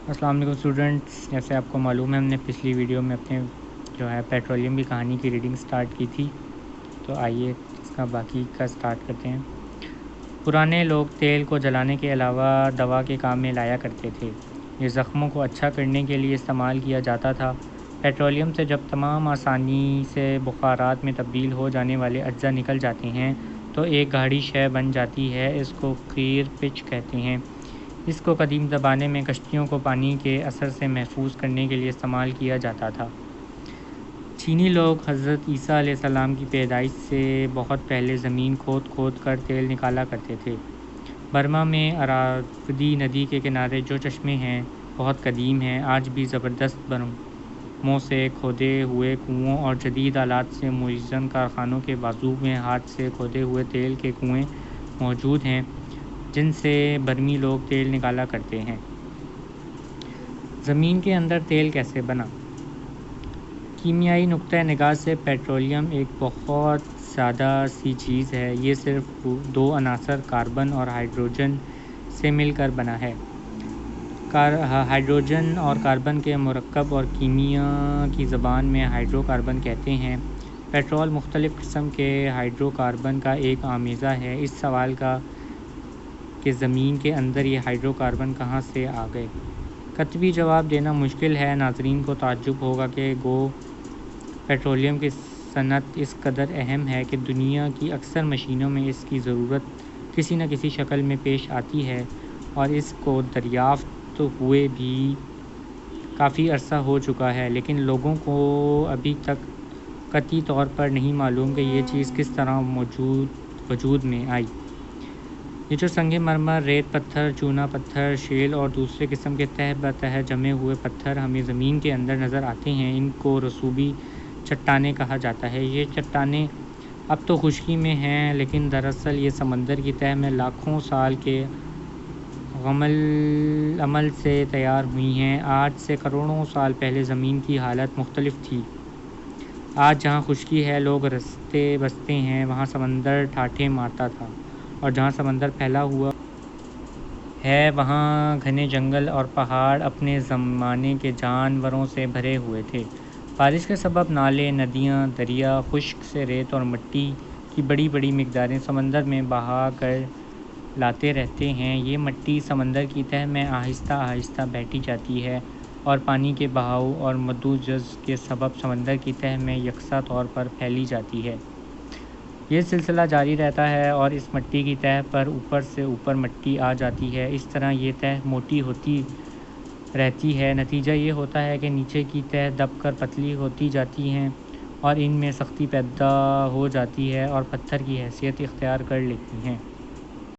السلام علیکم اسٹوڈنٹس، جیسے آپ کو معلوم ہے ہم نے پچھلی ویڈیو میں اپنے پیٹرولیم کی کہانی کی ریڈنگ سٹارٹ کی تھی، تو آئیے اس کا باقی کا سٹارٹ کرتے ہیں۔ پرانے لوگ تیل کو جلانے کے علاوہ دوا کے کام میں لایا کرتے تھے۔ یہ زخموں کو اچھا کرنے کے لیے استعمال کیا جاتا تھا۔ پیٹرولیم سے جب تمام آسانی سے بخارات میں تبدیل ہو جانے والے اجزاء نکل جاتے ہیں تو ایک گاڑھی شے بن جاتی ہے۔ اس کو قیر پچ کہتے ہیں۔ اس کو قدیم زمانے میں کشتیوں کو پانی کے اثر سے محفوظ کرنے کے لیے استعمال کیا جاتا تھا۔ چینی لوگ حضرت عیسیٰ علیہ السلام کی پیدائش سے بہت پہلے زمین کھود کر تیل نکالا کرتے تھے۔ برما میں اراوردی ندی کے کنارے جو چشمے ہیں بہت قدیم ہیں۔ آج بھی زبردست برموں سے کھودے ہوئے کنووں اور جدید آلات سے مزین کارخانوں کے بازو میں ہاتھ سے کھودے ہوئے تیل کے کنویں موجود ہیں جن سے برمی لوگ تیل نکالا کرتے ہیں۔ زمین کے اندر تیل کیسے بنا؟ کیمیائی نقطہ نگاہ سے پیٹرولیم ایک بہت سادہ سی چیز ہے۔ یہ صرف دو عناصر کاربن اور ہائیڈروجن سے مل کر بنا ہے۔ ہائیڈروجن اور کاربن کے مرکب اور کیمیا کی زبان میں ہائیڈرو کاربن کہتے ہیں۔ پیٹرول مختلف قسم کے ہائیڈرو کاربن کا ایک آمیزہ ہے۔ اس سوال کا کہ زمین کے اندر یہ ہائیڈرو کاربن کہاں سے آ گئے، قطعی جواب دینا مشکل ہے۔ ناظرین کو تعجب ہوگا کہ پیٹرولیم کی صنعت اس قدر اہم ہے کہ دنیا کی اکثر مشینوں میں اس کی ضرورت کسی نہ کسی شکل میں پیش آتی ہے، اور اس کو دریافت ہوئے بھی کافی عرصہ ہو چکا ہے، لیکن لوگوں کو ابھی تک قطعی طور پر نہیں معلوم کہ یہ چیز کس طرح وجود میں آئی۔ یہ جو سنگ مرمر، ریت پتھر، چونا پتھر، شیل اور دوسرے قسم کے تہہ بتہہ جمے ہوئے پتھر ہمیں زمین کے اندر نظر آتے ہیں، ان کو رسوبی چٹانیں کہا جاتا ہے۔ یہ چٹانیں اب تو خشکی میں ہیں، لیکن دراصل یہ سمندر کی تہہ میں لاکھوں سال کے عمل سے تیار ہوئی ہیں۔ آج سے کروڑوں سال پہلے زمین کی حالت مختلف تھی۔ آج جہاں خشکی ہے، لوگ رستے بستے ہیں، وہاں سمندر ٹھاٹھیں مارتا تھا، اور جہاں سمندر پھیلا ہوا ہے وہاں گھنے جنگل اور پہاڑ اپنے زمانے کے جانوروں سے بھرے ہوئے تھے۔ بارش کے سبب نالے، ندیاں، دریا خشک سے ریت اور مٹی کی بڑی بڑی مقداریں سمندر میں بہا کر لاتے رہتے ہیں۔ یہ مٹی سمندر کی تہہ میں آہستہ آہستہ بیٹھی جاتی ہے اور پانی کے بہاؤ اور مدو جزر کے سبب سمندر کی تہہ میں یکساں طور پر پھیلی جاتی ہے۔ یہ سلسلہ جاری رہتا ہے اور اس مٹی کی تہہ پر اوپر سے اوپر مٹی آ جاتی ہے۔ اس طرح یہ تہہ موٹی ہوتی رہتی ہے۔ نتیجہ یہ ہوتا ہے کہ نیچے کی تہہ دب کر پتلی ہوتی جاتی ہیں اور ان میں سختی پیدا ہو جاتی ہے اور پتھر کی حیثیت اختیار کر لیتی ہیں۔